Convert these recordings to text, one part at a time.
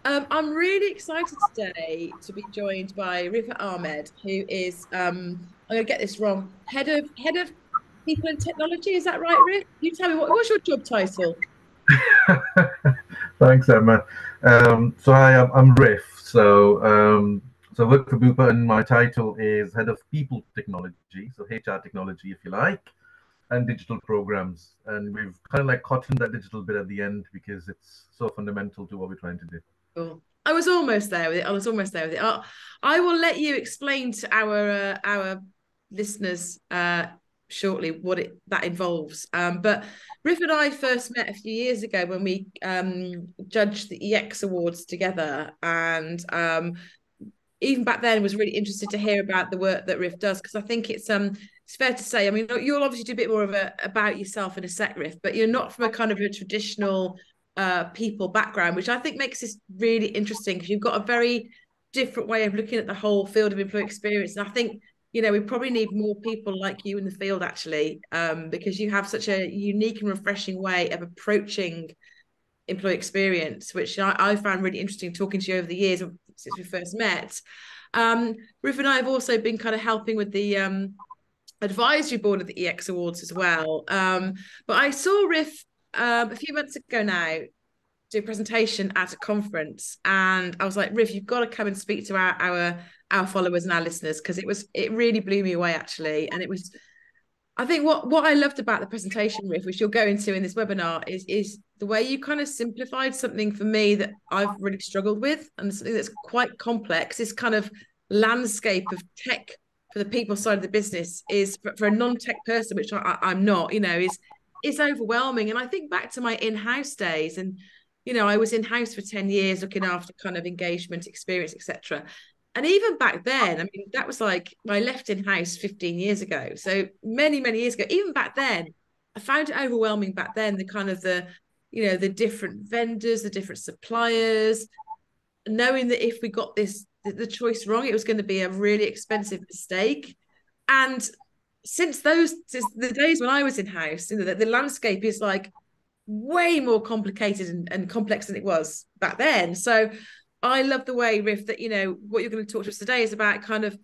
I'm really excited today to be joined by Riffat Ahmed, who is I'm gonna get this wrong, head of people and technology. Is that right, Riff? You tell me what's your job title? Thanks, Emma. I'm Riff. So I work for Bupa, and my title is Head of People Technology, so HR technology, if you like, and digital programs. And we've kind of like cottoned that digital bit at the end because it's so fundamental to what we're trying to do. Cool. I was almost there with it. I was almost there with it. I will let you explain to our listeners shortly what it that involves. But Riff and I first met a few years ago when we judged the EX Awards together, and even back then was really interested to hear about the work that Riff does because I think it's fair to say. I mean, you'll obviously do a bit more of a about yourself in a sec, Riff, but you're not from a kind of a traditional people background, which I think makes this really interesting because you've got a very different way of looking at the whole field of employee experience. And I think, we probably need more people like you in the field actually, because you have such a unique and refreshing way of approaching employee experience, which I found really interesting talking to you over the years since we first met. Riff and I have also been kind of helping with the advisory board of the EX Awards as well. But I saw Riff a few months ago now do a presentation at a conference, and I was like, Riff, you've got to come and speak to our followers and our listeners because it really blew me away actually, and it was. I think what I loved about the presentation, Riff, which you'll go into in this webinar, is the way you kind of simplified something for me that I've really struggled with, and something that's quite complex. This kind of landscape of tech for the people side of the business is for a non-tech person, which I'm not, is overwhelming. And I think back to my in-house days, and I was in-house for 10 years looking after kind of engagement, experience, etc. And even back then, I mean, that was like I left in house 15 years ago. So many, many years ago, even back then, I found it overwhelming back then, the kind of the different vendors, the different suppliers, knowing that if we got the choice wrong, it was going to be a really expensive mistake. And since the days when I was in house, the landscape is like way more complicated and complex than it was back then. So I love the way, Riff, that what you're going to talk to us today is about kind of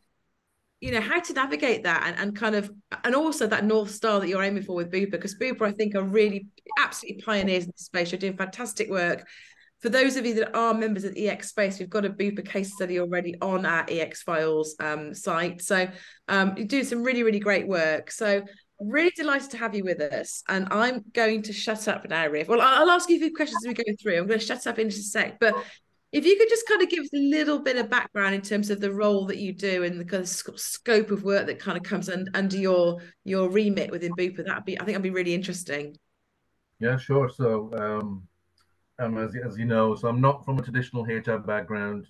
how to navigate that and kind of and also that North Star that you're aiming for with Bupa, because Bupa I think are really absolutely pioneers in this space. You're doing fantastic work. For those of you that are members of the EX space, we've got a Bupa case study already on our EX Files site. So you do some really, really great work. So really delighted to have you with us. And I'm going to shut up now, Riff. Well, I'll ask you a few questions as we go through. I'm going to shut up in just a sec. But if you could just kind of give us a little bit of background in terms of the role that you do and the kind of scope of work that kind of comes under your remit within Bupa, I think that'd be really interesting. Yeah, sure. As you know, so I'm not from a traditional HR background.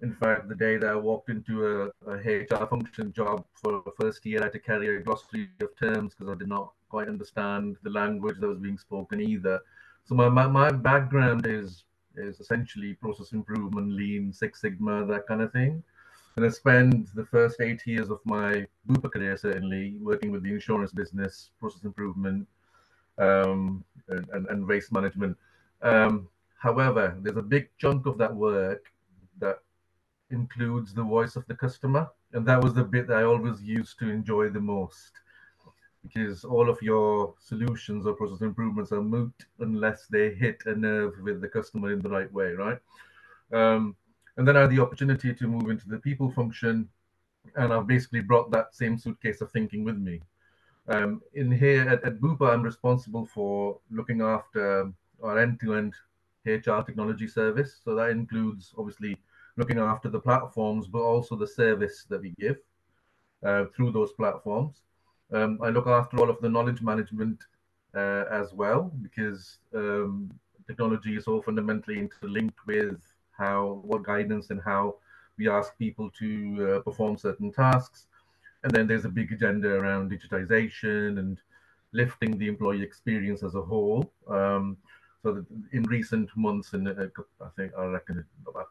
In fact, the day that I walked into a HR function job for the first year, I had to carry a glossary of terms because I did not quite understand the language that was being spoken either. So my background is essentially process improvement, lean, Six Sigma, that kind of thing. And I spent the first 8 years of my Bupa career certainly working with the insurance business, process improvement, and waste management. However, there's a big chunk of that work that includes the voice of the customer. And that was the bit that I always used to enjoy the most because all of your solutions or process improvements are moot unless they hit a nerve with the customer in the right way, right? Um, and then I had the opportunity to move into the people function, and I've basically brought that same suitcase of thinking with me. In here at Bupa, I'm responsible for looking after our end-to-end HR technology service. So that includes obviously looking after the platforms, but also the service that we give through those platforms. I look after all of the knowledge management as well because technology is so fundamentally interlinked with what guidance and how we ask people to perform certain tasks. And then there's a big agenda around digitization and lifting the employee experience as a whole. So that in recent months, and I reckon about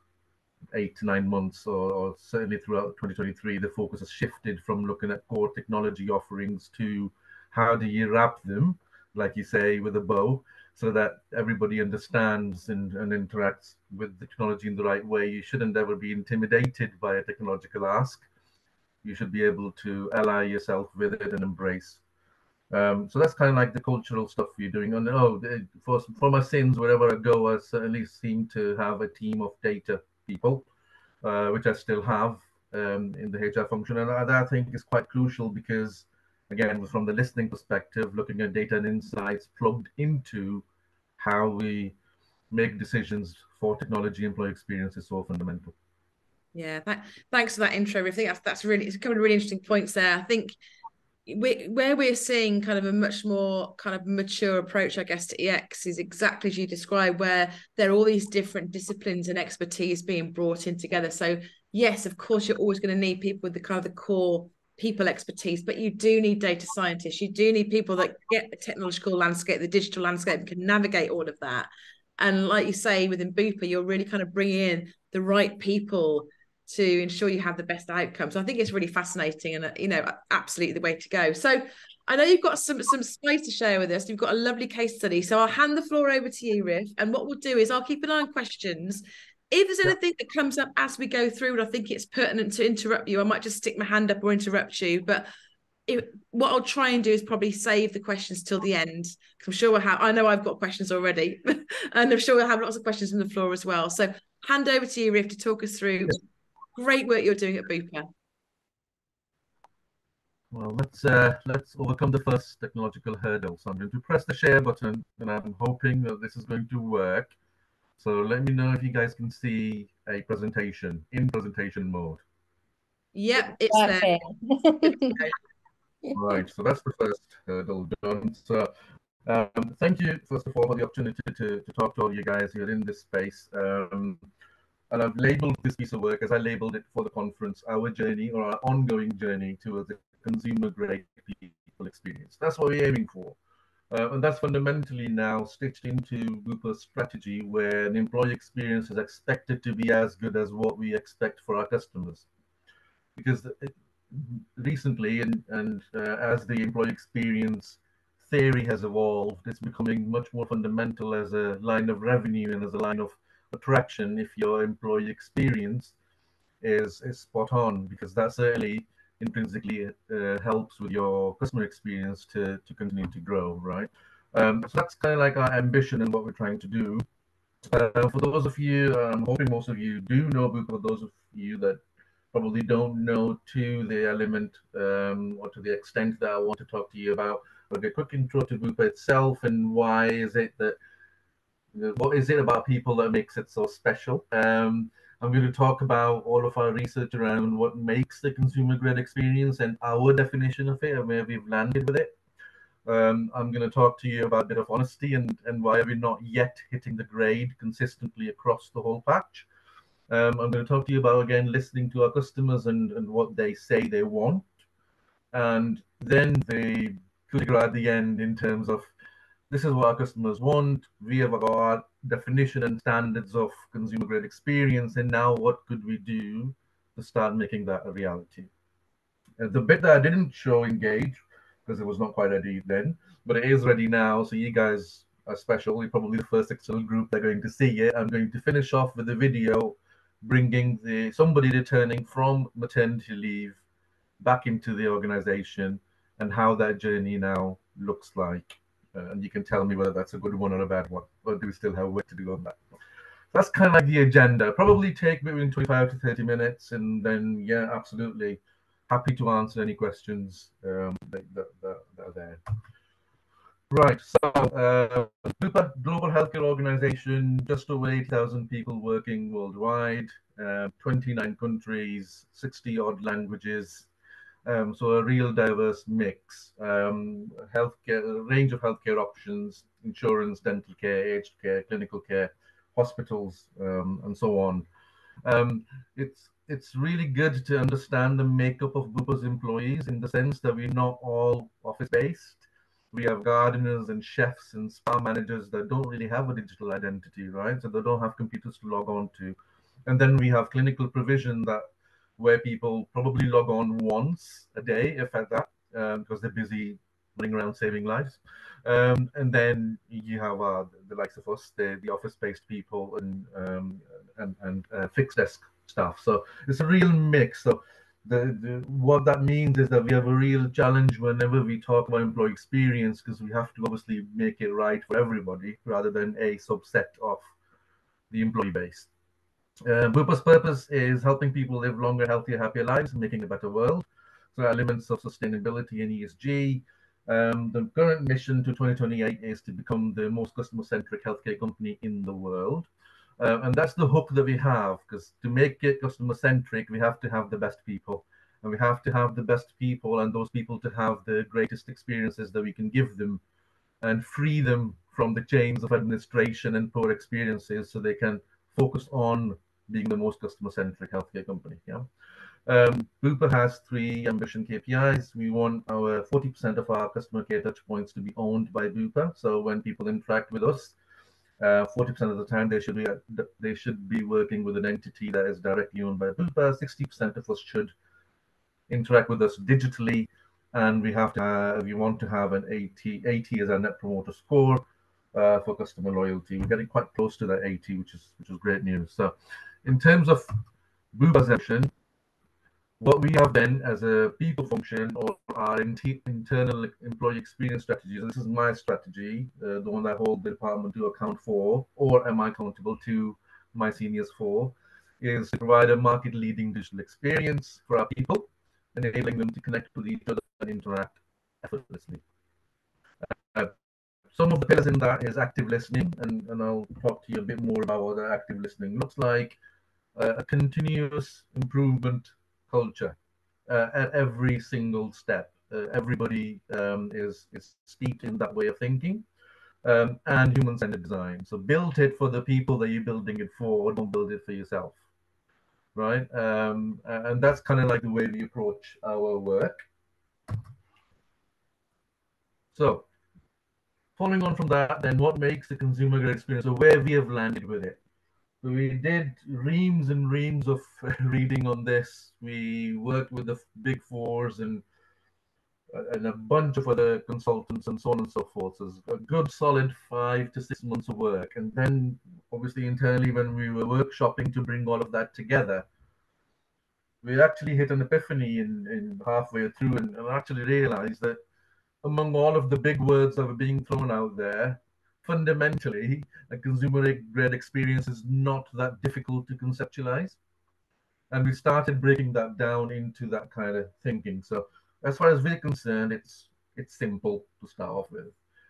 8 to 9 months, or certainly throughout 2023, the focus has shifted from looking at core technology offerings to how do you wrap them, like you say, with a bow, so that everybody understands and interacts with the technology in the right way. You shouldn't ever be intimidated by a technological ask. You should be able to ally yourself with it and embrace. So that's kind of like the cultural stuff you're doing. And for my sins, wherever I go, I certainly seem to have a team of data people, which I still have in the HR function. And that I think is quite crucial because, again, from the listening perspective, looking at data and insights plugged into how we make decisions for technology employee experience is so fundamental. Yeah, thanks for that intro. I think that's really, it's a couple of really interesting points there. I think where we're seeing kind of a much more kind of mature approach, I guess, to EX is exactly as you described, where there are all these different disciplines and expertise being brought in together. So yes, of course, you're always going to need people with the kind of the core people expertise, but you do need data scientists. You do need people that get the technological landscape, the digital landscape, and can navigate all of that. And like you say, within Bupa, you're really kind of bringing in the right people to ensure you have the best outcomes. So I think it's really fascinating and, absolutely the way to go. So I know you've got some space to share with us. You've got a lovely case study. So I'll hand the floor over to you, Riff. And what we'll do is I'll keep an eye on questions. If there's Yeah. anything that comes up as we go through, and I think it's pertinent to interrupt you, I might just stick my hand up or interrupt you. But what I'll try and do is probably save the questions till the end. I'm sure we'll have, I know I've got questions already, and I'm sure we'll have lots of questions from the floor as well. So hand over to you, Riff, to talk us through great work you're doing at Bupa. Well, let's overcome the first technological hurdle. So I'm going to press the share button, and I'm hoping that this is going to work. So let me know if you guys can see a presentation in presentation mode. Yep, it's there. Right, so that's the first hurdle done. So thank you, first of all, for the opportunity to talk to all you guys here in this space. And I've labeled this piece of work, as I labeled it for the conference, our journey or our ongoing journey towards a consumer-grade people experience. That's what we're aiming for. And that's fundamentally now stitched into Bupa's strategy, where an employee experience is expected to be as good as what we expect for our customers. Because recently, as the employee experience theory has evolved, it's becoming much more fundamental as a line of revenue and as a line of attraction if your employee experience is spot on, because that certainly intrinsically helps with your customer experience to continue to grow, right? So that's kind of like our ambition and what we're trying to do. For those of you, I'm hoping most of you do know Bupa. For those of you that probably don't know to the element or to the extent that I want to talk to you about, I'll get a quick intro to Bupa itself and why is it that, what is it about people that makes it so special? I'm going to talk about all of our research around what makes the consumer grade experience and our definition of it and where we've landed with it. I'm going to talk to you about a bit of honesty and why we're not yet hitting the grade consistently across the whole patch. I'm going to talk to you about, again, listening to our customers and what they say they want. And then the figure at the end in terms of this is what our customers want. We have our definition and standards of consumer grade experience. And now what could we do to start making that a reality? The bit that I didn't show Engage, because it was not quite ready then, but it is ready now. So you guys are special. You're probably the first external group they're going to see it. I'm going to finish off with a video bringing somebody returning from maternity leave back into the organization and how that journey now looks like. And you can tell me whether that's a good one or a bad one, or do we still have work to do on that? That's kind of like the agenda. Probably take between 25 to 30 minutes, and then, yeah, absolutely happy to answer any questions that are there. Right, so Bupa, global healthcare organization, just over 8,000 people working worldwide, 29 countries, 60 odd languages. So a real diverse mix, healthcare, a range of healthcare options, insurance, dental care, aged care, clinical care, hospitals, and so on. Um, it's really good to understand the makeup of Bupa's employees in the sense that we're not all office based. We have gardeners and chefs and spa managers that don't really have a digital identity, right? So they don't have computers to log on to. And then we have clinical provision that where people probably log on once a day, if at that, because they're busy running around saving lives. And then you have the likes of us, the office-based people, and fixed desk staff. So it's a real mix. So what that means is that we have a real challenge whenever we talk about employee experience, because we have to obviously make it right for everybody rather than a subset of the employee base. Bupa's purpose is helping people live longer, healthier, happier lives, making a better world. So elements of sustainability and ESG. The current mission to 2028 is to become the most customer-centric healthcare company in the world. And that's the hook that we have, because to make it customer-centric, we have to have the best people. And we have to have the best people and those people to have the greatest experiences that we can give them and free them from the chains of administration and poor experiences so they can focus on being the most customer-centric healthcare company. Yeah. Bupa has 3 ambition KPIs. We want our 40% of our customer care touchpoints to be owned by Bupa. So when people interact with us, 40% of the time they should be working with an entity that is directly owned by Bupa. 60% of us should interact with us digitally, and we want to have an 80 as our net promoter score for customer loyalty. We're getting quite close to that 80, which is great news. So, in terms of Bupa's action, what we have then as a people function or our internal employee experience strategy. So this is my strategy, the one I hold the department to account for, or am I accountable to my seniors for, is to provide a market-leading digital experience for our people, enabling them to connect with each other and interact effortlessly. Uh, some of the pillars in that is active listening, and I'll talk to you a bit more about what that active listening looks like. A continuous improvement culture at every single step. Everybody is steeped in that way of thinking, and human-centered design. So build it for the people that you're building it for. Don't build it for yourself, right? And that's kind of like the way we approach our work. So following on from that, then what makes the consumer great experience, or where we have landed with it. So we did reams and reams of reading on this. We worked with the big fours and a bunch of other consultants and so on and so forth. So it's a good solid 5 to 6 months of work. And then obviously internally when we were workshopping to bring all of that together, we actually hit an epiphany in halfway through and actually realized that among all of the big words that were being thrown out there, fundamentally, a consumer grade experience is not that difficult to conceptualize. And we started breaking that down into that kind of thinking. So as far as we're concerned, it's simple to start off with.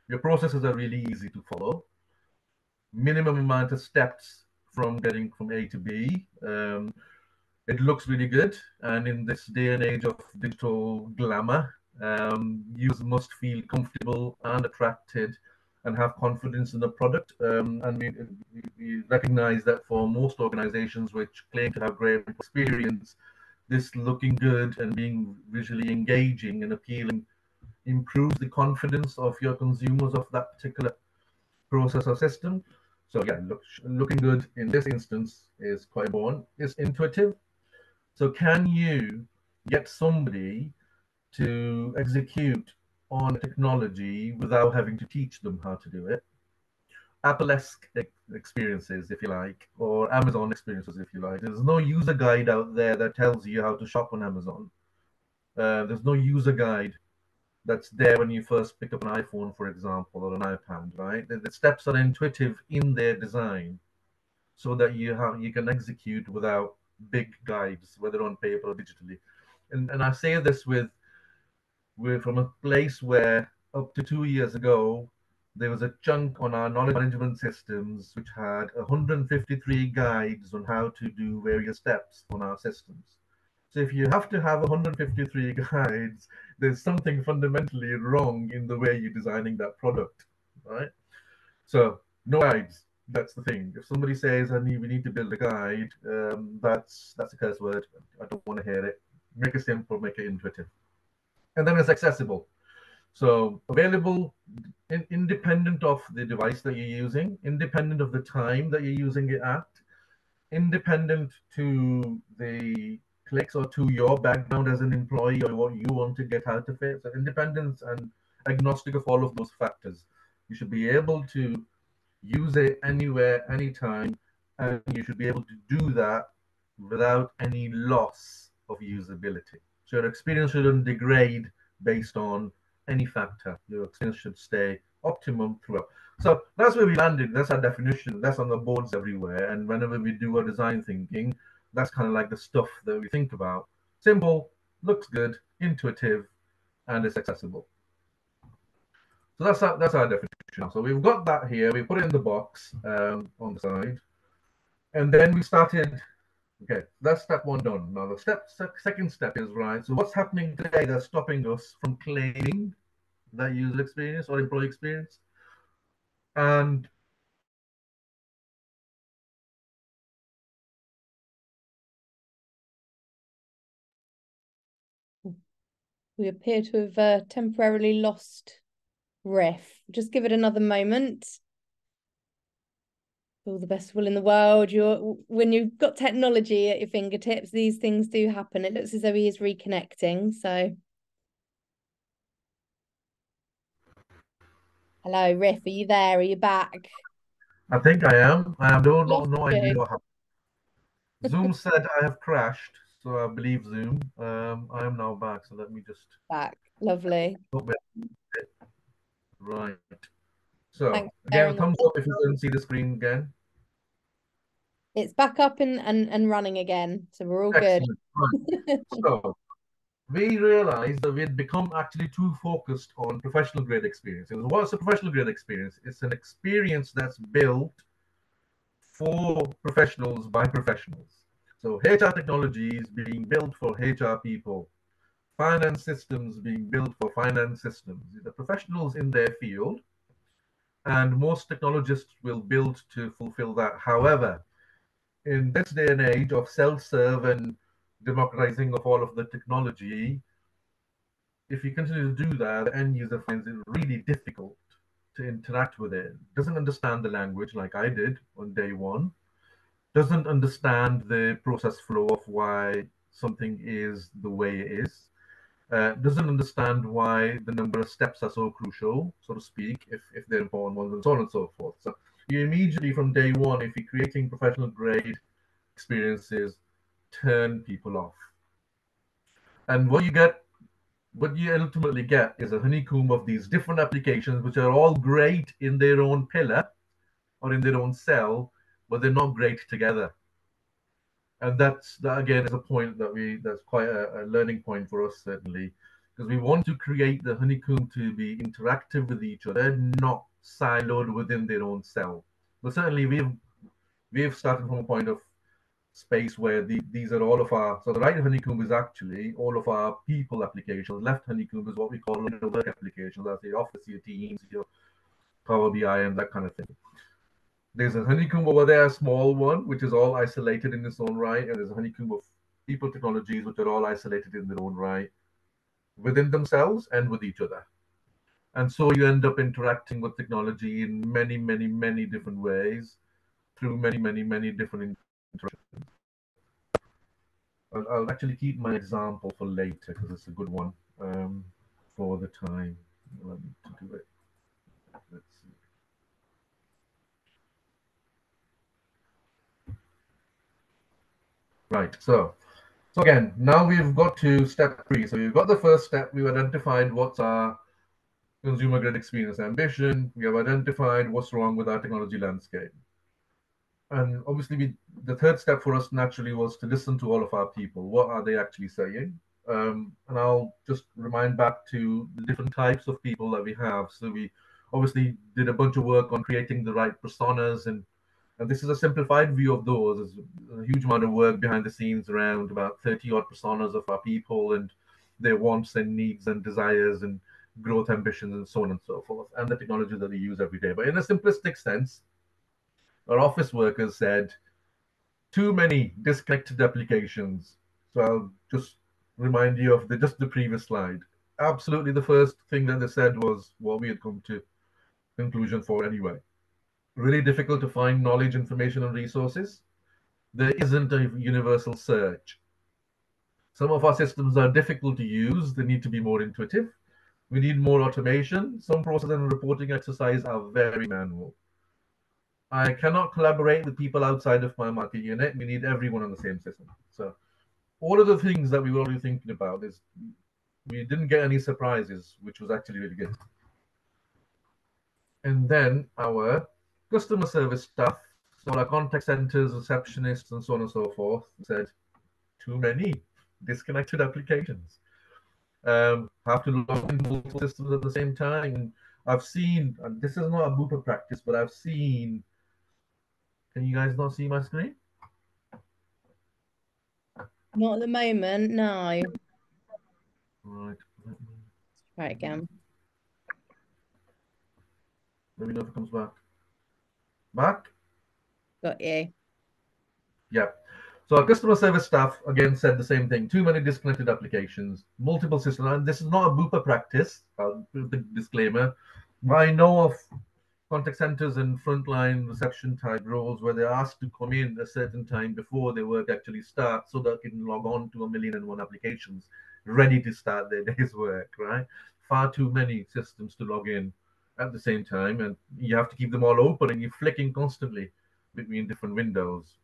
Your processes are really easy to follow. Minimum amount of steps from getting from A to B. It looks really good. And in this day and age of digital glamour, users must feel comfortable and attracted and have confidence in the product. And we recognize that for most organizations which claim to have great experience, this looking good and being visually engaging and appealing improves the confidence of your consumers of that particular process or system. So yeah, looking good in this instance is quite important. It's intuitive. So can you get somebody to execute on technology without having to teach them how to do it? Apple-esque experiences, if you like, or Amazon experiences, if you like. There's no user guide out there that tells you how to shop on Amazon. There's no user guide that's there when you first pick up an iPhone, for example, or an iPad, right? The steps are intuitive in their design so that you can execute without big guides, whether on paper or digitally. And I say this we're from a place where up to 2 years ago, there was a chunk on our knowledge management systems which had 153 guides on how to do various steps on our systems. So if you have to have 153 guides, there's something fundamentally wrong in the way you're designing that product, right? So no guides. That's the thing. If somebody says, we need to build a guide," that's a curse word. I don't want to hear it. Make it simple, make it intuitive, and then it's accessible. So available, independent of the device that you're using, independent of the time that you're using it at, independent to the clicks or to your background as an employee or what you want to get out of it. So independence and agnostic of all of those factors. You should be able to use it anywhere, anytime, and you should be able to do that without any loss of usability. So your experience shouldn't degrade based on any factor. Your experience should stay optimum throughout. So that's where we landed. That's our definition. That's on the boards everywhere. And whenever we do our design thinking, that's kind of like the stuff that we think about. Simple, looks good, intuitive, and it's accessible. So that's our definition. So we've got that here. We put it in the box on the side, and then we started. Okay, that's step one done. Now the second step is right. So what's happening today that's stopping us from claiming that user experience or employee experience? And We appear to have temporarily lost Riff. Just give it another moment. All the best will in the world. When you've got technology at your fingertips, these things do happen. It looks as though he is reconnecting. So, hello, Riff. Are you there? Are you back? I think I am. I have Lost no idea you. what happened. Zoom said I have crashed, so I believe Zoom. I am now back. So let me just Back. Lovely. right. So Thanks for again, bearing with thumbs us. up if you can see the screen again. It's back up and running again, so we're all good. Excellent. Right. So we realized that we had become actually too focused on professional grade experience. And what's a professional grade experience? It's an experience that's built for professionals by professionals. So HR technologies being built for HR people, finance systems being built for finance systems. The professionals in their field, and most technologists will build to fulfill that. However, in this day and age of self-serve and democratizing of all of the technology, if you continue to do that, the end user finds it really difficult to interact with it. Doesn't understand the language like I did on day one. Doesn't understand the process flow of why something is the way it is. Doesn't understand why the number of steps are so crucial, so to speak, if they're important ones, and so on and so forth. So you immediately from day one, if you're creating professional grade experiences, turn people off. And what you ultimately get is a honeycomb of these different applications, which are all great in their own pillar or in their own cell, but they're not great together. And that again is a point that's quite a learning point for us certainly, because we want to create the honeycomb to be interactive with each other, not siloed within their own cell. But certainly we've started from a point of space where these are all of our, so the right honeycomb is actually all of our people applications. Left honeycomb is what we call work applications. That's your Office, your Teams, your Power BI, and that kind of thing. There's a honeycomb over there, a small one, which is all isolated in its own right, and there's a honeycomb of people technologies, which are all isolated in their own right, within themselves and with each other. And so you end up interacting with technology in many, many, many different ways through many, many, many different interactions. I'll actually keep my example for later because it's a good one for the time. Let me do it. Let's see. Right. So again, now we've got to step three. So we've got the first step. We've identified what's our consumer grade experience ambition. We have identified what's wrong with our technology landscape. And obviously, the third step for us naturally was to listen to all of our people. What are they actually saying? And I'll just remind back to the different types of people that we have. So we obviously did a bunch of work on creating the right personas, and this is a simplified view of those. There's a huge amount of work behind the scenes around about 30 odd personas of our people and their wants and needs and desires and growth ambitions and so on and so forth, and the technology that they use every day. But in a simplistic sense, our office workers said too many disconnected applications. So I'll just remind you of just the previous slide. Absolutely, the first thing that they said was what we had come to conclusion for anyway. Really difficult to find knowledge, information, and resources. There isn't a universal search. Some of our systems are difficult to use. They need to be more intuitive. We need more automation. Some process and reporting exercises are very manual. I cannot collaborate with people outside of my market unit. We need everyone on the same system. So all of the things that we were already thinking about is we didn't get any surprises, which was actually really good. And then our customer service staff, so our contact centers, receptionists, and so on and so forth, said too many disconnected applications. Have to log into multiple systems at the same time. And I've seen, and this is not a Bupa practice, but I've seen. Can you guys not see my screen? Not at the moment, no. Right. Try it again. Let me know if it comes back. Back? Got you. Yeah. So our customer service staff again said the same thing. Too many disconnected applications, multiple systems. And this is not a Bupa practice. The disclaimer. I know of contact centers and frontline reception type roles where they're asked to come in a certain time before their work actually starts so that they can log on to 1,000,001 applications ready to start their day's work, right? Far too many systems to log in at the same time, and you have to keep them all open and you're flicking constantly between different windows.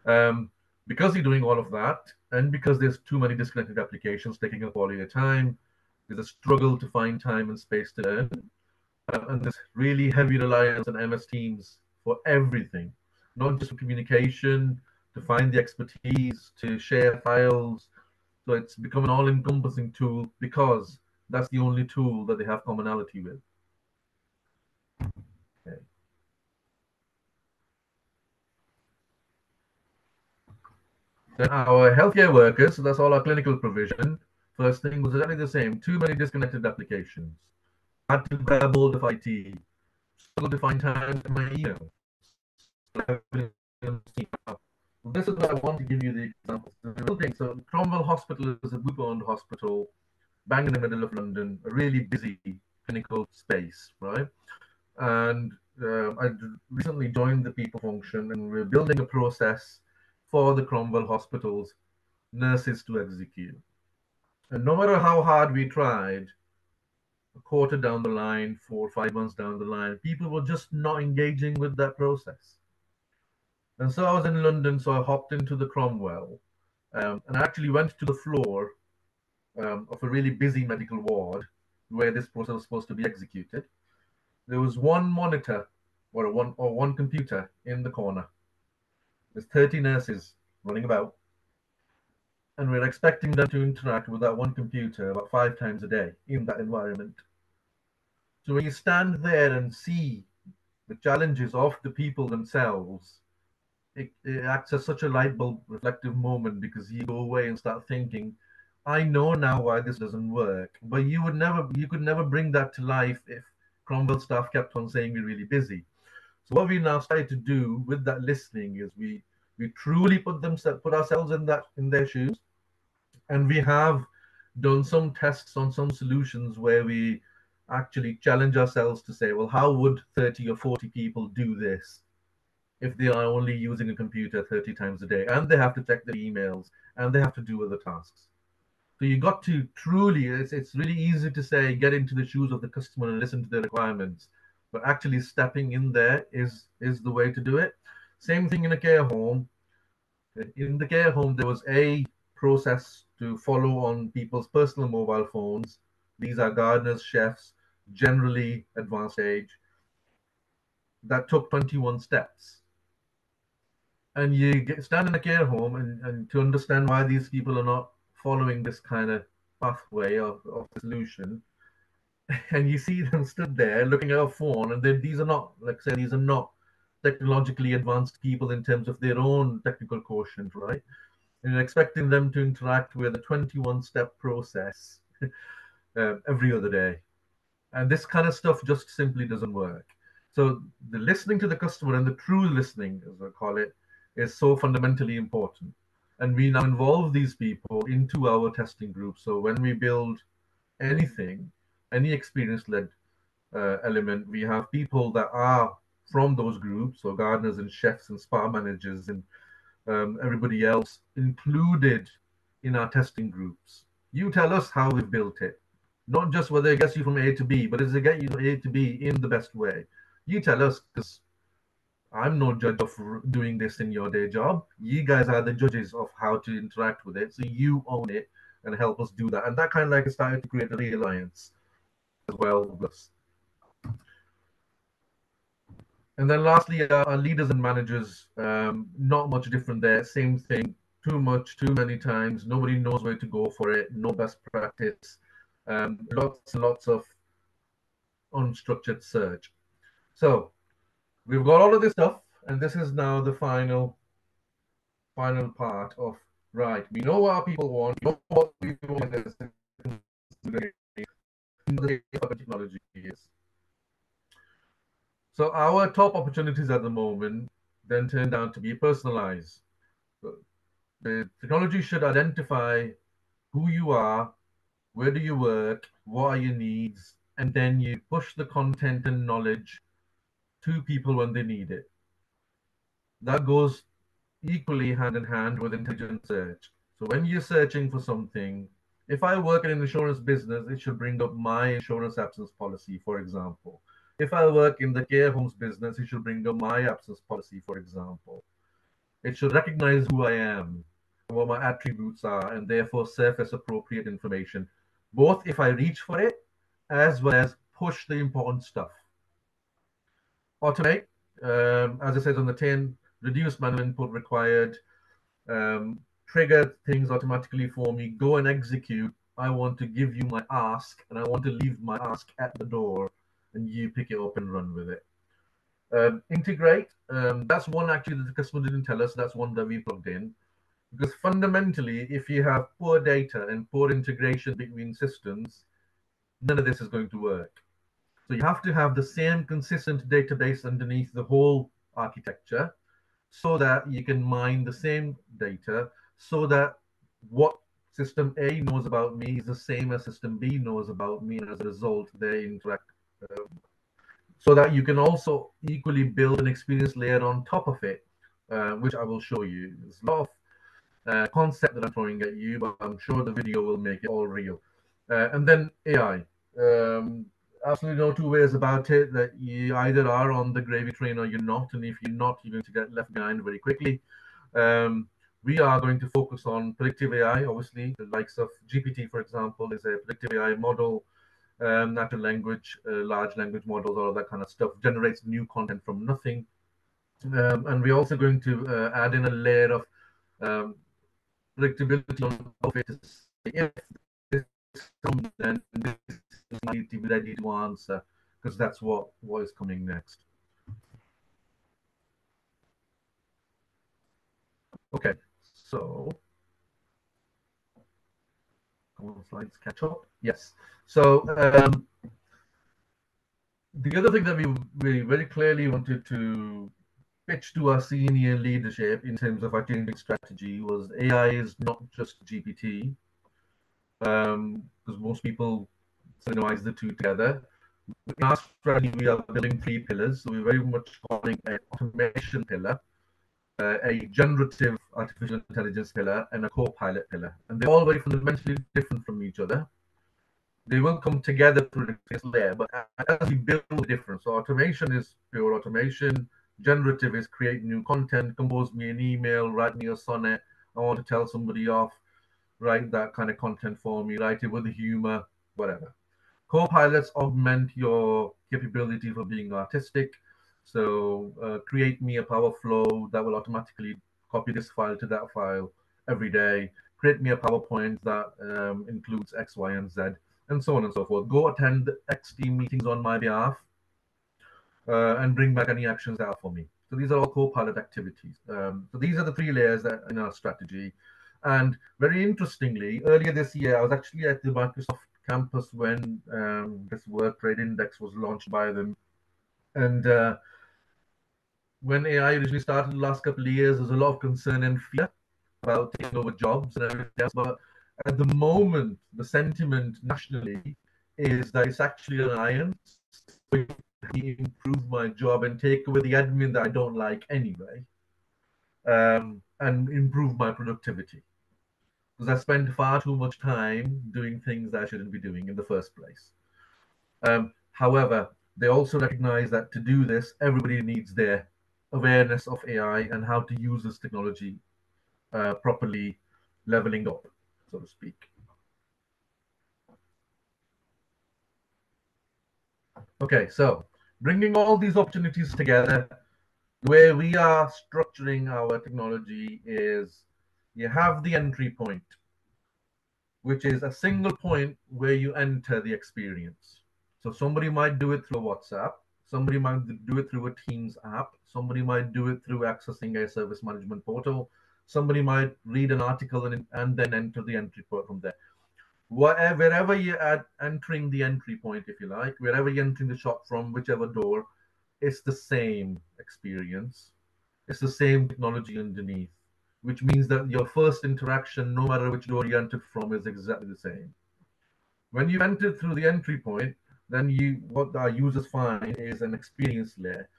Because you're doing all of that, and because there's too many disconnected applications taking up all your time, there's a struggle to find time and space to learn. And this really heavy reliance on MS Teams for everything, not just for communication, to find the expertise, to share files. So it's become an all-encompassing tool because that's the only tool that they have commonality with. Okay. Then our healthcare workers, so that's all our clinical provision. First thing was exactly the same. Too many disconnected applications. Had to grab hold of IT. Struggled to find time in my email. This is what I want to give you the example. So Cromwell Hospital is a Bupa-owned hospital, bang in the middle of London, a really busy clinical space, right? And I recently joined the people function, and we're building a process for the Cromwell Hospital's nurses to execute. And no matter how hard we tried, a quarter down the line, 4 or 5 months down the line, people were just not engaging with that process. And so I was in London, so I hopped into the Cromwell, and I actually went to the floor of a really busy medical ward where this process was supposed to be executed. There was one monitor or one computer in the corner. There's 30 nurses running about, and we're expecting them to interact with that one computer about 5 times a day in that environment. So when you stand there and see the challenges of the people themselves, it acts as such a light bulb reflective moment, because you go away and start thinking, I know now why this doesn't work. But you could never bring that to life if Cromwell staff kept on saying we're really busy. So what we now started to do with that listening is we truly put ourselves in their shoes, and we have done some tests on some solutions where we actually challenge ourselves to say, well, how would 30 or 40 people do this if they are only using a computer 30 times a day, and they have to check their emails and they have to do other tasks? So you got to truly, it's really easy to say, get into the shoes of the customer and listen to their requirements, but actually stepping in there is the way to do it. Same thing in a care home. In the care home, there was a process to follow on people's personal mobile phones. These are gardeners, chefs, generally advanced age. That took 21 steps. And stand in a care home and to understand why these people are not following this kind of pathway of the solution. And you see them stood there looking at a phone, and these are not, like I say, these are not technologically advanced people in terms of their own technical quotient, right? And you're expecting them to interact with a 21-step process every other day. And this kind of stuff just simply doesn't work. So the listening to the customer, and the true listening, as I call it, is so fundamentally important. And we now involve these people into our testing group. So when we build anything, any experience-led element, we have people that are from those groups, so gardeners and chefs and spa managers and everybody else included in our testing groups. You tell us how we've built it. Not just whether it gets you from A to B, but does it get you from A to B in the best way? You tell us, because I'm no judge of doing this in your day job. You guys are the judges of how to interact with it. So you own it and help us do that. And that kind of like started to create a real alliance as well. And then lastly, our leaders and managers, not much different there. Same thing, too much, too many times. Nobody knows where to go for it. No best practice. Lots and lots of unstructured search. So we've got all of this stuff, and this is now the final part of, right, we know what our people want, we know what we want as the technology is. So our top opportunities at the moment then turn down to be personalized. The technology should identify who you are, where do you work, what are your needs, and then you push the content and knowledge to people when they need it. That goes equally hand in hand with intelligent search. So when you're searching for something, if I work in an insurance business, it should bring up my insurance absence policy, for example. If I work in the care homes business, it should bring up my absence policy, for example. It should recognize who I am, what my attributes are, and therefore surface appropriate information, both if I reach for it, as well as push the important stuff. Automate, as it says on the tin, reduce manual input required, trigger things automatically for me, go and execute. I want to give you my ask, and I want to leave my ask at the door, and you pick it up and run with it. Integrate, that's one actually that the customer didn't tell us, that's one that we plugged in. Because fundamentally, if you have poor data and poor integration between systems, none of this is going to work. So you have to have the same consistent database underneath the whole architecture, so that you can mine the same data, so that what system A knows about me is the same as system B knows about me, and as a result, they interact. So that you can also equally build an experience layer on top of it, which I will show you. There's a lot of concept that I'm throwing at you, but I'm sure the video will make it all real. And then AI. Absolutely no two ways about it, that you either are on the gravy train or you're not, and if you're not, you're going to get left behind very quickly. We are going to focus on predictive AI. Obviously, the likes of GPT, for example, is a predictive AI model. Natural language, large language models, all of that kind of stuff generates new content from nothing. And we're also going to add in a layer of predictability on top of it. If this comes, then this might be ready to answer, because that's what is coming next. Okay, so slides catch up. Yes. So the other thing that we very clearly wanted to pitch to our senior leadership in terms of our changing strategy was AI is not just GPT, because most people synchronize the two together. In our strategy, we are building three pillars. So we're very much calling an automation pillar, a generative artificial intelligence pillar, and a co-pilot pillar. And they're all very fundamentally different from each other. They will come together through this layer, but as we build the difference, so automation is pure automation, generative is create new content, compose me an email, write me a sonnet, I want to tell somebody off, write that kind of content for me, write it with humor, whatever. Co-pilots augment your capability for being artistic. So create me a power flow that will automatically copy this file to that file every day. Create me a PowerPoint that includes X, Y, and Z, and so on and so forth. Go attend X team meetings on my behalf and bring back any actions that are for me. So these are all co-pilot activities. So these are the three layers that in our strategy. And very interestingly, earlier this year, I was actually at the Microsoft campus when this work trade index was launched by them. And when AI originally started the last couple of years, there's a lot of concern and fear about taking over jobs and everything else. But at the moment, the sentiment nationally is that it's actually an alliance to improve my job and take away the admin that I don't like anyway, and improve my productivity. because I spend far too much time doing things that I shouldn't be doing in the first place. However, they also recognize that to do this, everybody needs their awareness of AI and how to use this technology properly, leveling up, so to speak. Okay, so bringing all these opportunities together, where we are structuring our technology is you have the entry point, which is a single point where you enter the experience. So somebody might do it through WhatsApp, somebody might do it through a Teams app, somebody might do it through accessing a service management portal, somebody might read an article and then enter the entry point from there. Wherever you're at entering the entry point, if you like, wherever you're entering the shop from, whichever door, it's the same experience. It's the same technology underneath, which means that your first interaction, no matter which door you entered from, is exactly the same. When you entered through the entry point, then what our users find is an experience layer.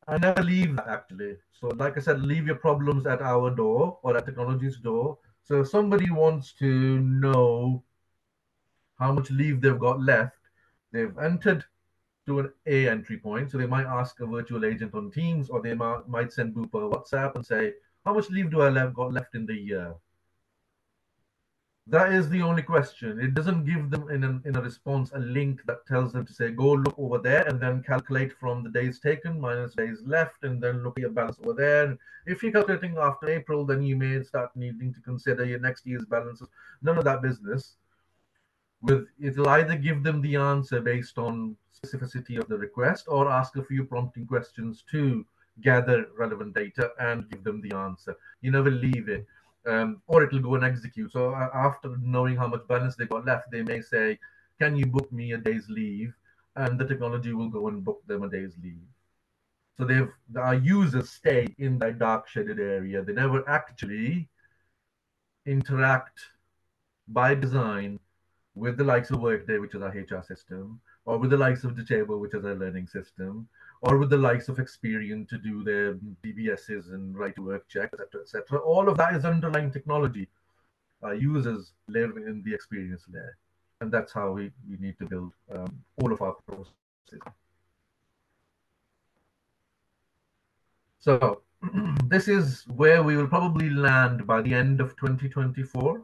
I never leave that actually. So, like I said, leave your problems at our door or at technology's door. So, if somebody wants to know how much leave they've got left, they've entered to an A entry point. So they might ask a virtual agent on Teams, or they might send Bupa a WhatsApp and say, how much leave do I got left in the year? That is the only question. It doesn't give them in a response a link that tells them to say, go look over there and then calculate from the days taken minus days left and then look at your balance over there. And if you're calculating after April, then you may start needing to consider your next year's balances. None of that business. It'll either give them the answer based on specificity of the request or ask a few prompting questions to gather relevant data and give them the answer. You never leave it. Or it'll go and execute. So after knowing how much balance they got left, they may say, can you book me a day's leave? And the technology will go and book them a day's leave. So our users stay in that dark shaded area. They never actually interact by design with the likes of Workday, which is our HR system, or with the likes of Docebo, which is our learning system, or with the likes of Experian to do their DBSs and right to work checks, etc., etc. All of that is underlying technology. Our users live in the experience layer, and that's how we need to build all of our processes. So this is where we will probably land by the end of 2024.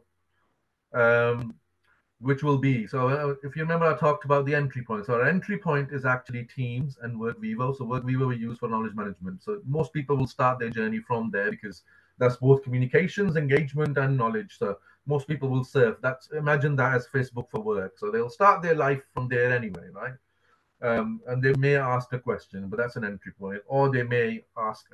Which will be, so if you remember, I talked about the entry point. So our entry point is actually Teams and WorkVivo. So WorkVivo we use for knowledge management. So most people will start their journey from there because that's both communications, engagement, and knowledge. So most people will serve. Imagine that as Facebook for work. So they'll start their life from there anyway, right? And they may ask a question, but that's an entry point, or they may ask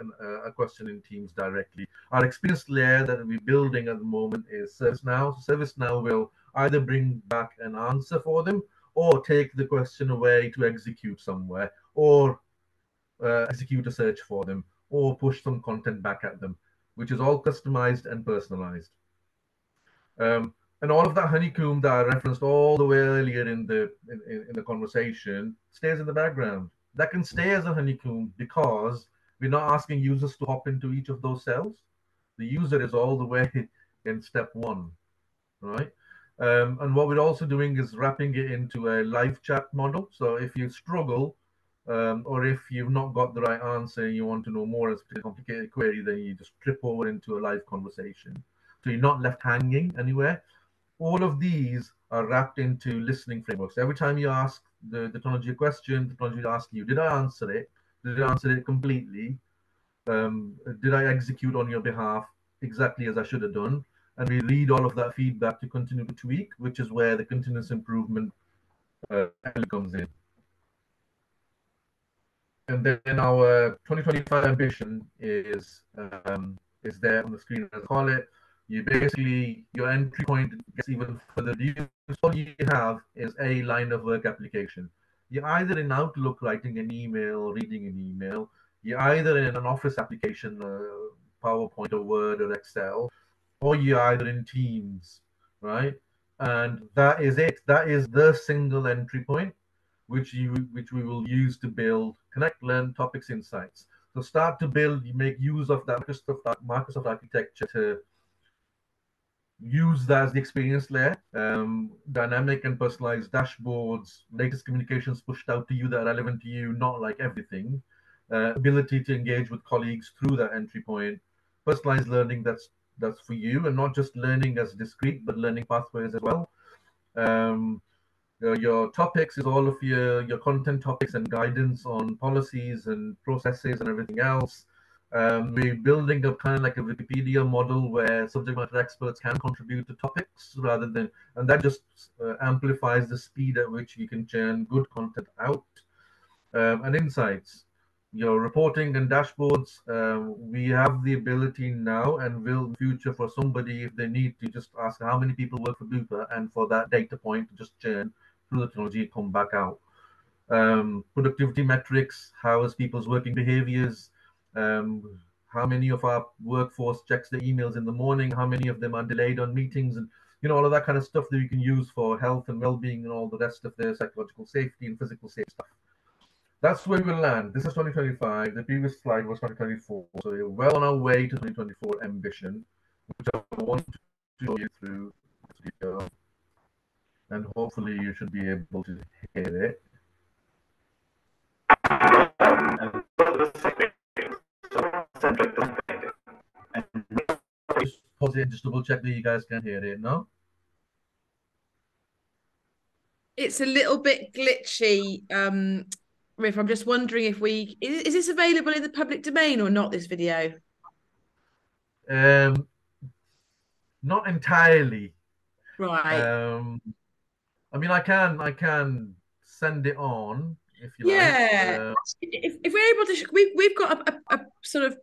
a question in Teams directly. Our experience layer that we're building at the moment is ServiceNow. So ServiceNow will either bring back an answer for them, or take the question away to execute somewhere, or execute a search for them, or push some content back at them, which is all customized and personalized. And all of that honeycomb that I referenced all the way earlier in the conversation stays in the background. That can stay as a honeycomb because we're not asking users to hop into each of those cells. The user is all the way in step one, right? And what we're also doing is wrapping it into a live chat model. So if you struggle, or if you've not got the right answer and you want to know more as a complicated query, then you just trip over into a live conversation. So you're not left hanging anywhere. All of these are wrapped into listening frameworks. Every time you ask the technology a question, the technology will ask you, did I answer it? Did I answer it completely? Did I execute on your behalf exactly as I should have done? And we read all of that feedback to continue to tweak, which is where the continuous improvement comes in. And then our 2025 ambition is there on the screen, as I call it. You basically, your entry point gets even further reduced. All you have is a line of work application. You're either in Outlook writing an email, reading an email. You're either in an Office application, PowerPoint or Word or Excel, or you're either in Teams, right? And that is it. That is the single entry point which we will use to build connect, learn, topics, insights. So start to build, you make use of that Microsoft architecture to use that as the experience layer. Dynamic and personalized dashboards, latest communications pushed out to you that are relevant to you, not like everything. Ability to engage with colleagues through that entry point. Personalized learning that's for you, and not just learning as discrete, but learning pathways as well. Um, your topics is all of your content topics and guidance on policies and processes and everything else. We're building a kind of like a Wikipedia model where subject matter experts can contribute to topics rather than, and that just amplifies the speed at which you can churn good content out. And insights, your reporting and dashboards. We have the ability now and will in future for somebody, if they need to, just ask how many people work for Bupa, and for that data point to just churn through the technology and come back out. Productivity metrics, how is people's working behaviors, how many of our workforce checks their emails in the morning, how many of them are delayed on meetings, and all of that kind of stuff that you can use for health and well-being and all the rest of their psychological safety and physical safety stuff. That's where we'll land. This is 2025. The previous slide was 2024. So we're well on our way to 2024 ambition, which I want to show you through this video. And hopefully you should be able to hear it. Just pause it, just double check that you guys can hear it, no? It's a little bit glitchy, Riff. I'm just wondering if is this available in the public domain or not, this video? Not entirely. Right. I mean, I can send it on if you Yeah. like. If we're able to, we've got a sort of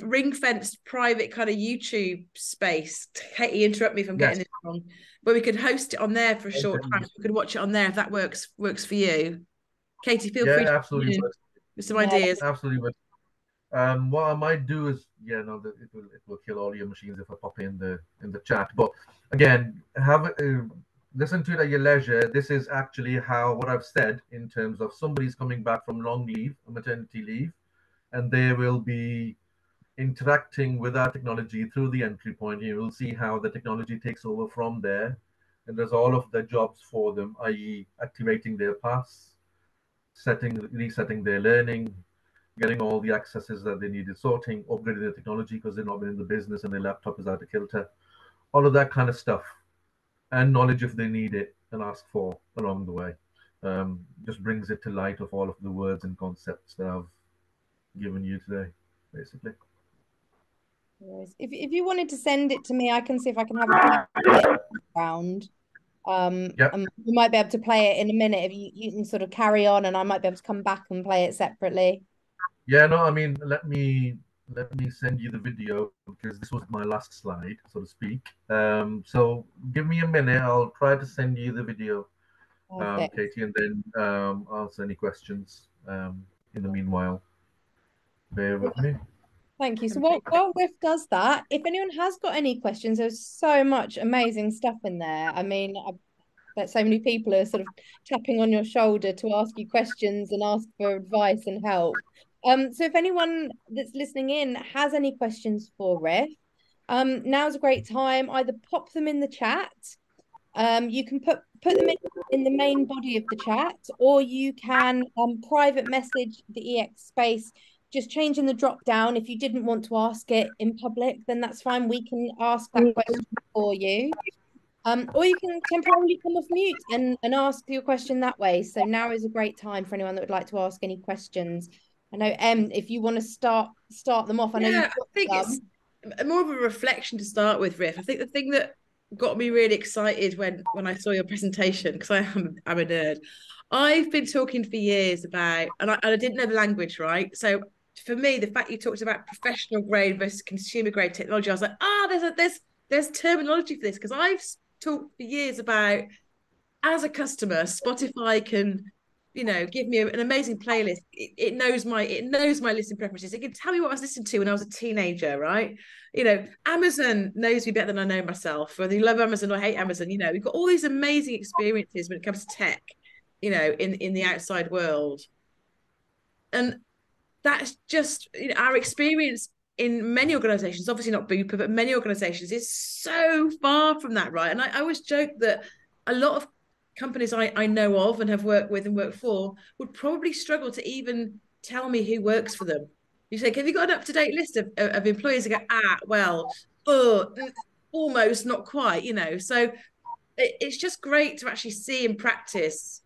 ring fenced private kind of YouTube space. Katie, interrupt me if I'm getting this wrong. But we could host it on there for a short time. We could watch it on there if that works for you. Katie, feel free to absolutely with some ideas. Absolutely. What I might do is, it will kill all your machines if I pop in the chat. But again, listen to it at your leisure. This is actually what I've said in terms of somebody's coming back from long leave, maternity leave, and they will be interacting with our technology through the entry point. You will see how the technology takes over from there, and there's all of the jobs for them, i.e., activating their paths, resetting their learning, getting all the accesses that they needed, sorting, upgrading their technology because they've not been in the business and their laptop is out of kilter, all of that kind of stuff, and knowledge if they need it and ask for along the way. Just brings it to light of all of the words and concepts that I've given you today, basically. If you wanted to send it to me, I can see if I can have a background. We might be able to play it in a minute if you can sort of carry on, and I might be able to come back and play it separately. Yeah, no, I mean, let me send you the video because this was my last slide, so to speak. So give me a minute. I'll try to send you the video, Katie, and then answer any questions in the meanwhile. Bear with me. Thank you. So while Riff does that, if anyone has got any questions, there's so much amazing stuff in there. I mean, I bet so many people are sort of tapping on your shoulder to ask you questions and ask for advice and help. So if anyone that's listening in has any questions for Riff, now's a great time. Either pop them in the chat. You can put them in the main body of the chat, or you can private message the EX space, just changing the drop down. If you didn't want to ask it in public, then that's fine. We can ask that question for you. Or you can temporarily come off mute and ask your question that way. So now is a great time for anyone that would like to ask any questions. I know, if you want to start them off. I know I think it's more of a reflection to start with, Riff. I think the thing that got me really excited when I saw your presentation, because I'm a nerd. I've been talking for years about, and I didn't know the language, right? So for me, the fact you talked about professional grade versus consumer grade technology, I was like, there's terminology for this, because I've talked for years about, as a customer, Spotify can, give me an amazing playlist. It knows my listening preferences. It can tell me what I was listening to when I was a teenager, right? Amazon knows me better than I know myself. Whether you love Amazon or hate Amazon, we've got all these amazing experiences when it comes to tech, in the outside world. And that's just our experience in many organizations, obviously not Bupa, but many organizations, is so far from that, right? And I always joke that a lot of companies I know of and have worked with and worked for would probably struggle to even tell me who works for them. You say, have you got an up-to-date list of employees? I go, well, almost, not quite, So it's just great to actually see in practice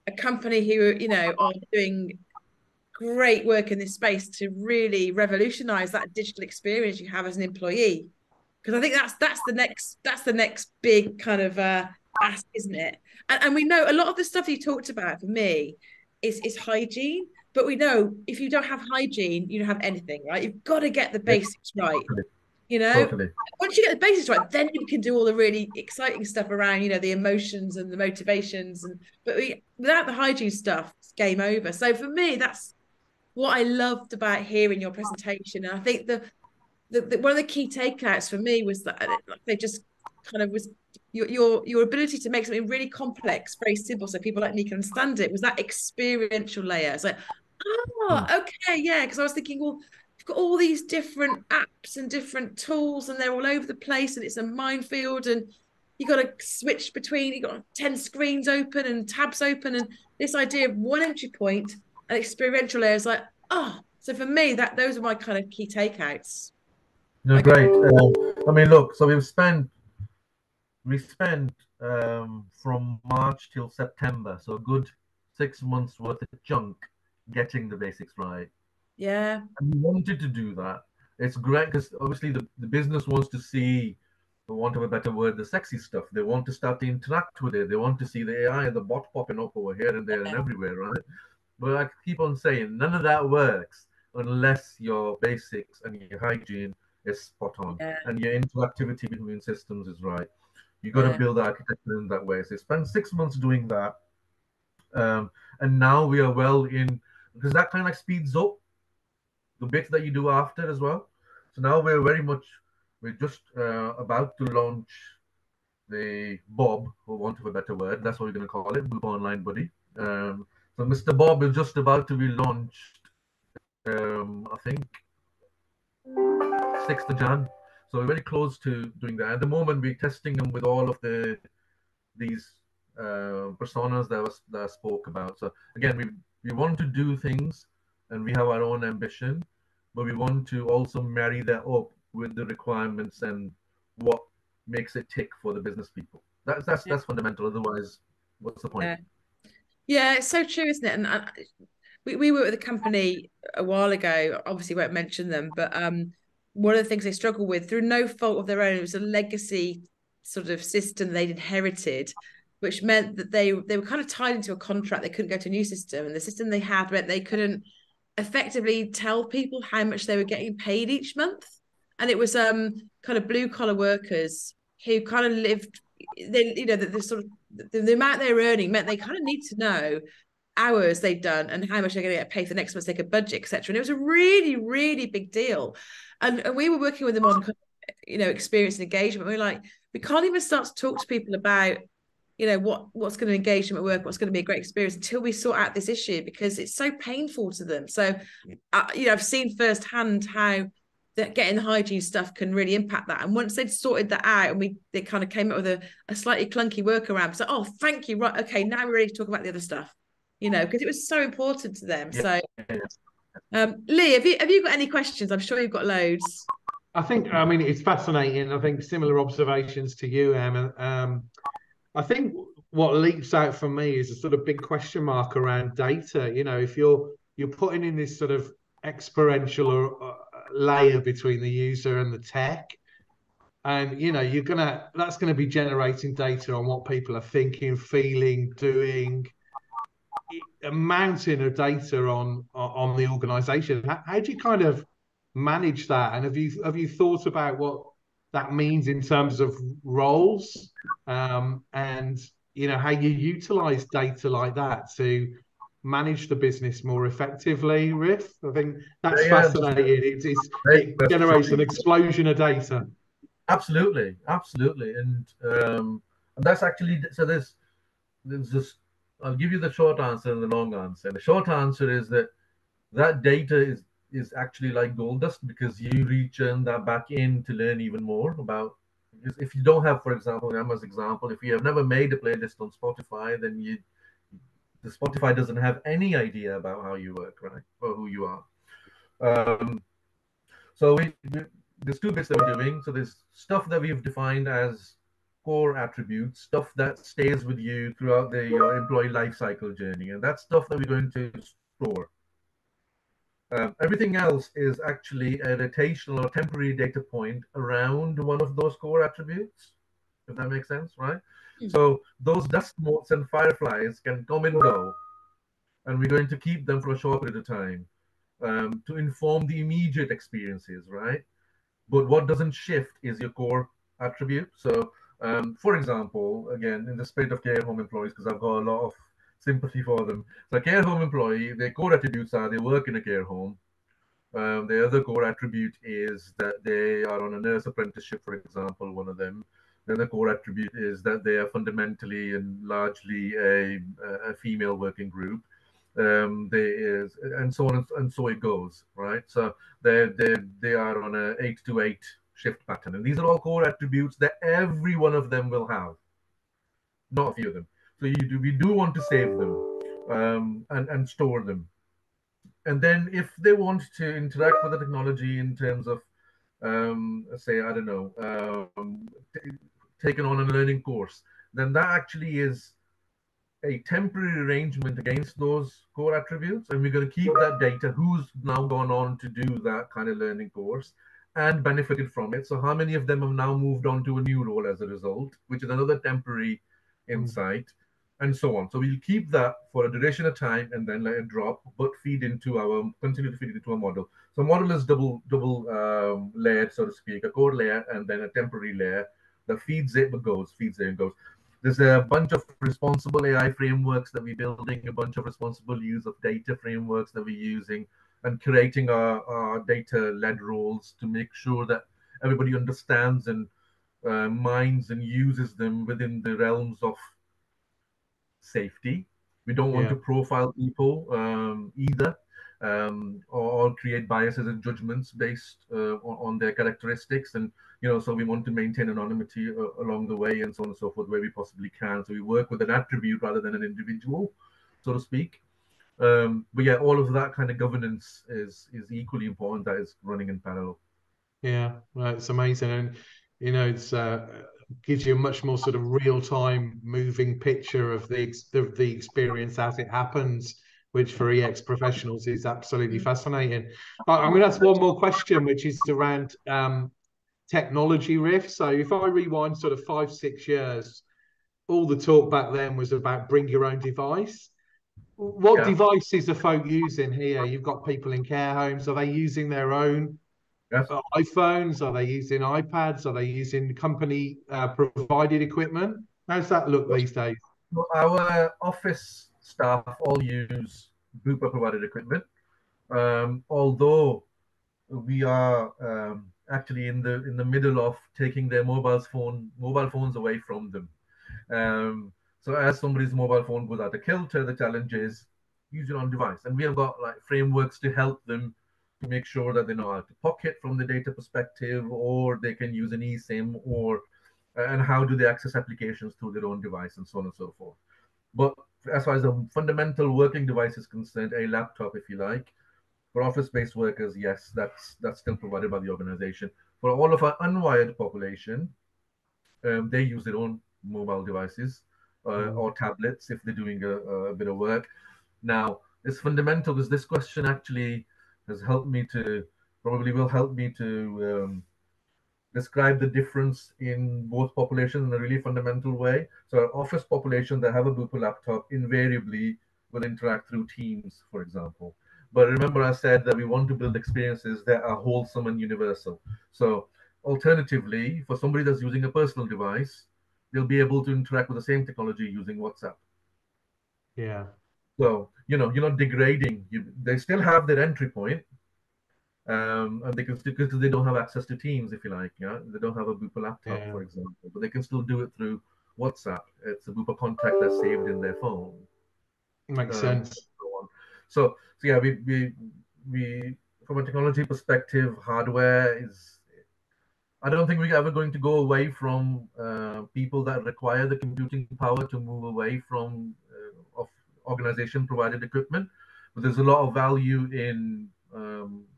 a company who, are doing great work in this space to really revolutionize that digital experience you have as an employee. Because I think that's the next big kind of ask, isn't it? And we know a lot of the stuff you talked about for me is hygiene, but we know if you don't have hygiene, you don't have anything, right? You've got to get the basics right. Totally. Once you get the basics right, then you can do all the really exciting stuff around, the emotions and the motivations. But without the hygiene stuff, it's game over. So for me, that's what I loved about hearing your presentation. And I think the one of the key takeouts for me was that they just kind of was your ability to make something really complex very simple so people like me can understand it, was that experiential layer. It's like, okay, yeah, because I was thinking, well, you've got all these different apps and different tools and they're all over the place and it's a minefield and you got to switch between, you got 10 screens open and tabs open, and this idea of one entry point and experiential layer is like, so for me, those are my kind of key takeouts. No, great. I mean, look, so we spent from March till September, so a good 6 months worth of chunk getting the basics right. Yeah. And we wanted to do that. It's great because obviously the business wants to see, for want of a better word, the sexy stuff. They want to start to interact with it. They want to see the AI and the bot popping up over here and there and everywhere, right? But I keep on saying none of that works unless your basics and your hygiene is spot on and your interactivity between systems is right. You got to build the architecture in that way. So spend 6 months doing that, and now we are well in, because that kind of speeds up the bits that you do after as well. So now we're just about to launch the Bob, for want of a better word. That's what we're going to call it, Bupa Online Buddy. So Mr. Bob is just about to be launched, I think 6th of Jan. So we're very close to doing that. At the moment, we're testing them with all of these personas that I spoke about. So again, we want to do things, and we have our own ambition, but we want to also marry that up with the requirements and what makes it tick for the business people. That's fundamental. Otherwise, what's the point? Yeah, it's so true, isn't it? And we worked with a company a while ago. Obviously, won't mention them, but one of the things they struggle with, through no fault of their own, it was a legacy sort of system they'd inherited, which meant that they were kind of tied into a contract. They couldn't go to a new system, and the system they had meant they couldn't effectively tell people how much they were getting paid each month. And it was kind of blue collar workers who kind of lived, the sort of the amount they were earning meant they kind of need to know hours they'd done and how much they're going to get paid for the next month, so they could budget, etc. And it was a really, really big deal. And we were working with them on, experience and engagement. We were like, we can't even start to talk to people about, what's going to engage them at work, what's going to be a great experience, until we sort out this issue, because it's so painful to them. So, I've seen firsthand how that getting the hygiene stuff can really impact that. And once they'd sorted that out, and they kind of came up with a slightly clunky workaround, so, oh, thank you, right, okay, now we're ready to talk about the other stuff, because it was so important to them. So, Lee, have you got any questions? I'm sure you've got loads. I mean, it's fascinating. I think similar observations to you, Em. I think what leaps out for me is a sort of big question mark around data. If you're putting in this sort of experiential layer between the user and the tech, and that's gonna be generating data on what people are thinking, feeling, doing, a mountain of data on the organization. How do you kind of manage that? And have you thought about what that means in terms of roles, and how you utilize data like that to manage the business more effectively, Riff? I think that's fascinating. It generates an explosion of data. Absolutely, and that's actually, so there's just, I'll give you the short answer and the long answer. And the short answer is that data is actually like gold dust, because you return that back in to learn even more about. If you don't have, for example, Emma's example, if you have never made a playlist on Spotify, then the Spotify doesn't have any idea about how you work, right, or who you are. Um, so there's two bits that we're doing. So there's stuff that we've defined as core attributes, stuff that stays with you throughout your employee life cycle journey, and that's stuff that we're going to store. Everything else is actually a rotational or temporary data point around one of those core attributes, if that makes sense, right? So those dust motes and fireflies can come and go, and we're going to keep them for a short period of time to inform the immediate experiences, right? But what doesn't shift is your core attribute. So, for example, again, in the spirit of care home employees, because I've got a lot of sympathy for them. So, care home employee, their core attributes are they work in a care home. The other core attribute is that they are on a nurse apprenticeship, for example, one of them. The other core attribute is that they are fundamentally and largely a female working group. And so on and so it goes, right? So they are on a 8 to 8 shift pattern, and these are all core attributes that every one of them will have, not a few of them. So we do want to save them and store them. And then if they want to interact with the technology in terms of say, I don't know, taken on a learning course, then that actually is a temporary arrangement against those core attributes, and we're going to keep that data, who's now gone on to do that kind of learning course and benefited from it. So how many of them have now moved on to a new role as a result, which is another temporary insight, and so on. So we'll keep that for a duration of time and then let it drop, but continue to feed into our model. So model is double layered, so to speak, a core layer and then a temporary layer that feeds it but feeds it and goes. There's a bunch of responsible AI frameworks that we're building, a bunch of responsible use of data frameworks that we're using, and creating our data-led roles to make sure that everybody understands and minds and uses them within the realms of safety. We don't want to profile people either, or create biases and judgments based on their characteristics. And so we want to maintain anonymity along the way, and so on and so forth, where we possibly can. So we work with an attribute rather than an individual, so to speak. But yeah, all of that kind of governance is equally important. That is running in parallel. Yeah, right. It's amazing, and it's gives you a much more sort of real-time moving picture of the experience as it happens, which for EX professionals is absolutely fascinating. I'm going to ask one more question, which is around technology riff. So if I rewind sort of 5-6 years, all the talk back then was about bring your own device. What devices are folk using here? You've got people in care homes. Are they using their own iPhones? Are they using iPads? Are they using company provided equipment? How's that look these days? Our office staff all use Bupa provided equipment, although we are actually in the middle of taking their mobile phones away from them. So as somebody's mobile phone goes out of kilter, the challenge is use your own device, and we have got like frameworks to help them to make sure that they know how to pocket from the data perspective, or they can use an eSIM, or and how do they access applications through their own device, and so on and so forth. But as far as the fundamental working device is concerned, a laptop, if you like, for office-based workers, yes, that's still provided by the organization. For all of our unwired population, they use their own mobile devices or tablets if they're doing a bit of work. Now, it's fundamental because this question actually has helped me to, probably will help me to describe the difference in both populations in a really fundamental way. So our office population that have a Bupa laptop invariably will interact through Teams, for example. But remember, I said that we want to build experiences that are wholesome and universal. So alternatively, for somebody that's using a personal device, they'll be able to interact with the same technology using WhatsApp. Yeah. So, you're not degrading. They still have their entry point, and they can still, because they don't have access to Teams, if you like. They don't have a Bupa laptop, for example, but they can still do it through WhatsApp. It's a Bupa contact that's saved in their phone. Makes sense. So yeah, we from a technology perspective, hardware is, I don't think we're ever going to go away from people that require the computing power to move away from of organization provided equipment. But there's a lot of value in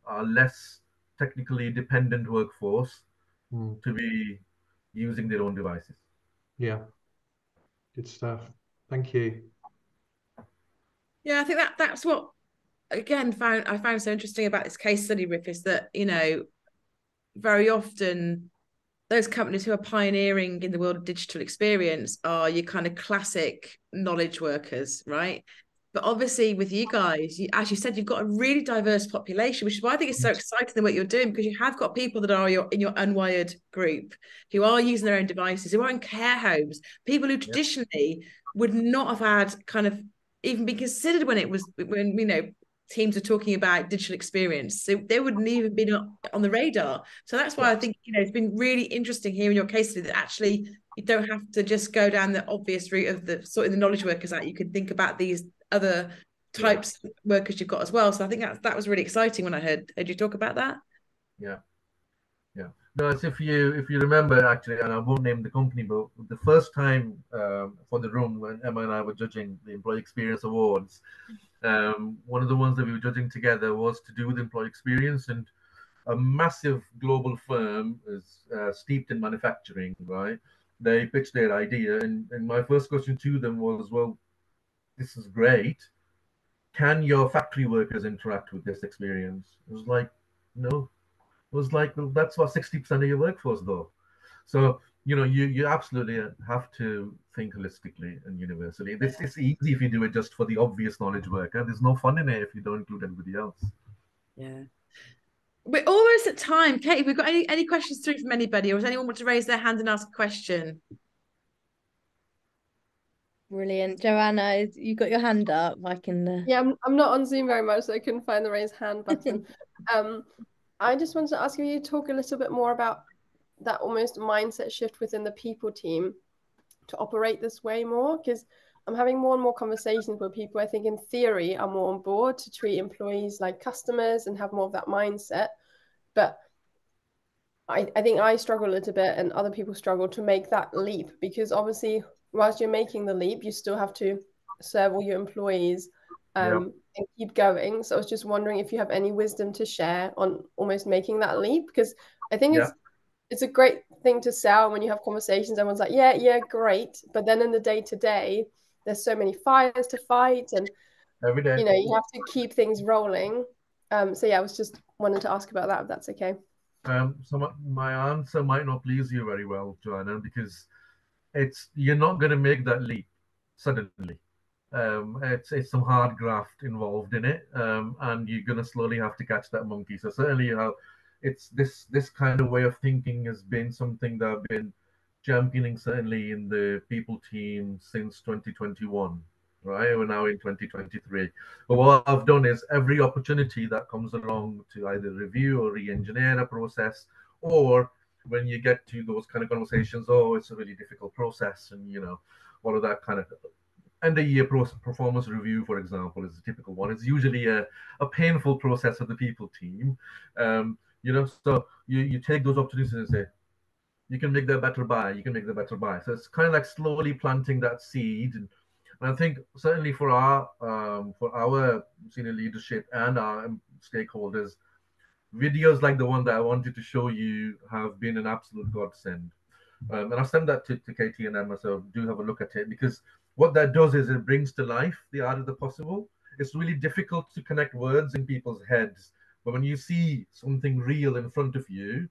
our less technically dependent workforce to be using their own devices. Yeah, good stuff. Thank you. Yeah, I think that's what again I found so interesting about this case study, Riff, is that, you know, very often those companies who are pioneering in the world of digital experience are your kind of classic knowledge workers, right? But obviously with you guys, as you said, you've got a really diverse population, which is why I think it's so exciting the what you're doing, because you have got people that are in your unwired group who are using their own devices, who are in care homes, people who traditionally would not have had kind of even been considered when you know teams are talking about digital experience. So they wouldn't even been on the radar. So that's why I think, you know, it's been really interesting hearing your case study that actually you don't have to just go down the obvious route of the sort of the knowledge workers out. You can think about these other types of workers you've got as well. So I think that was really exciting when I heard you talk about that. Yeah. Yeah. No, it's if you remember actually, and I won't name the company, but the first time for the room when Emma and I were judging the Employee Experience Awards, one of the ones that we were judging together was to do with employee experience, and a massive global firm is steeped in manufacturing, right? They pitched their idea, and my first question to them was, well, this is great. Can your factory workers interact with this experience? It was like, no. It was like, well, that's what 60% of your workforce, though. So, you know, you absolutely have to think holistically and universally. This is easy if you do it just for the obvious knowledge worker. There's no fun in it if you don't include everybody else. Yeah. We're almost at time. Katie, have we got any questions through from anybody, or does anyone want to raise their hand and ask a question? Brilliant. Joanna, you got your hand up. I can. Yeah, I'm not on Zoom very much, so I couldn't find the raise hand button. I just wanted to ask you to talk a little bit more about that almost mindset shift within the people team to operate this way more, because I'm having more and more conversations with people I think in theory are more on board to treat employees like customers and have more of that mindset. But I think I struggle a little bit and other people struggle to make that leap, because obviously whilst you're making the leap, you still have to serve all your employees and keep going. So I was just wondering if you have any wisdom to share on almost making that leap, because I think it's a great thing to sell when you have conversations. Everyone's like, yeah, great. But then in the day to day, there's so many fires to fight, and every day, you know, you have to keep things rolling. So yeah, I was just wanted to ask about that, if that's okay. So my answer might not please you very well, Joanna, because you're not going to make that leap suddenly. It's some hard graft involved in it, and you're going to slowly have to catch that monkey. So certainly, it's this kind of way of thinking has been something that I've been championing certainly in the people team since 2021. Right, we're now in 2023. But what I've done is every opportunity that comes along to either review or re-engineer a process, or when you get to those kind of conversations, oh, it's a really difficult process, and you know, all of that kind of end of year performance review, for example, is a typical one. It's usually a painful process of the people team. You know, so you take those opportunities and say, you can make that better by, you can make that better by. So it's kind of like slowly planting that seed. And I think certainly for our senior leadership and our stakeholders, videos like the one that I wanted to show you have been an absolute godsend. And I'll send that to Katie and Emma, so do have a look at it, because what that does is it brings to life the art of the possible. It's really difficult to connect words in people's heads, but when you see something real in front of you,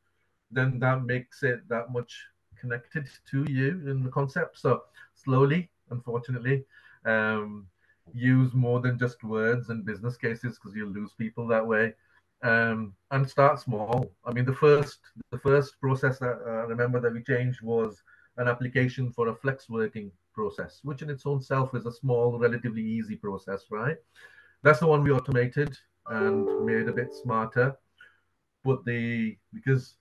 then that makes it that much connected to you in the concept. So slowly, unfortunately, use more than just words and business cases, because you'll lose people that way. And start small. I mean, the first process that I remember that we changed was an application for a flex working process, which in its own self is a small, relatively easy process, right? That's the one we automated and made a bit smarter. But because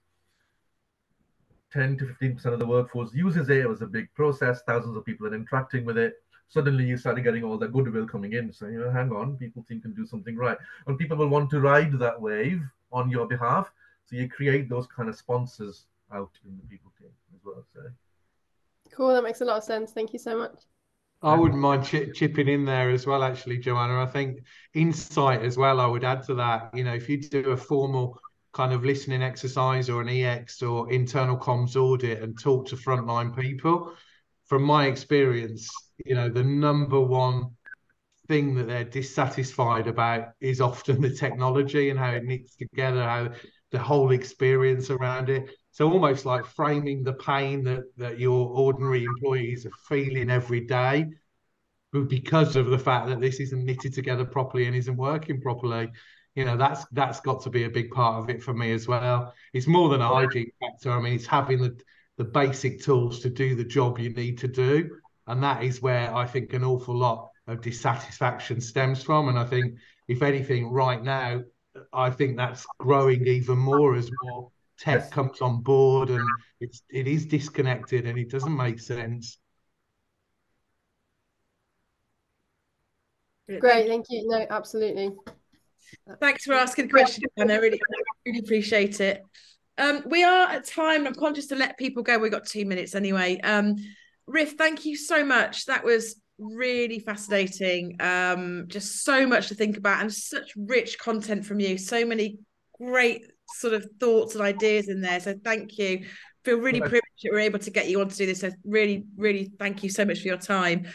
10 to 15% of the workforce uses it, it was a big process, thousands of people are interacting with it. suddenly you started getting all the goodwill coming in. So, hang on, people team can do something right. And people will want to ride that wave on your behalf. So you create those kind of sponsors out in the people team as well. So. Cool, that makes a lot of sense. Thank you so much. I wouldn't mind chipping in there as well, actually, Joanna. I think insight as well, I would add to that. If you do a formal kind of listening exercise or an EX or internal comms audit and talk to frontline people, from my experience, the number one thing that they're dissatisfied about is often the technology and how it knits together, how the whole experience around it. So almost like framing the pain that your ordinary employees are feeling every day, but because of the fact that this isn't knitted together properly and isn't working properly, that's got to be a big part of it for me as well. It's more than a hygiene factor. I mean, it's having the basic tools to do the job you need to do. And that is where I think an awful lot of dissatisfaction stems from. And I think, if anything, right now, I think that's growing even more as more tech comes on board, and it is disconnected and it doesn't make sense. Great, thank you. No, absolutely. Thanks for asking the question, and I really appreciate it. We are at time. I'm conscious to let people go. We've got 2 minutes anyway. Riff, thank you so much. That was really fascinating. Just so much to think about and such rich content from you. So many great sort of thoughts and ideas in there. So thank you. Feel really privileged that we're able to get you on to do this. So really, really thank you so much for your time.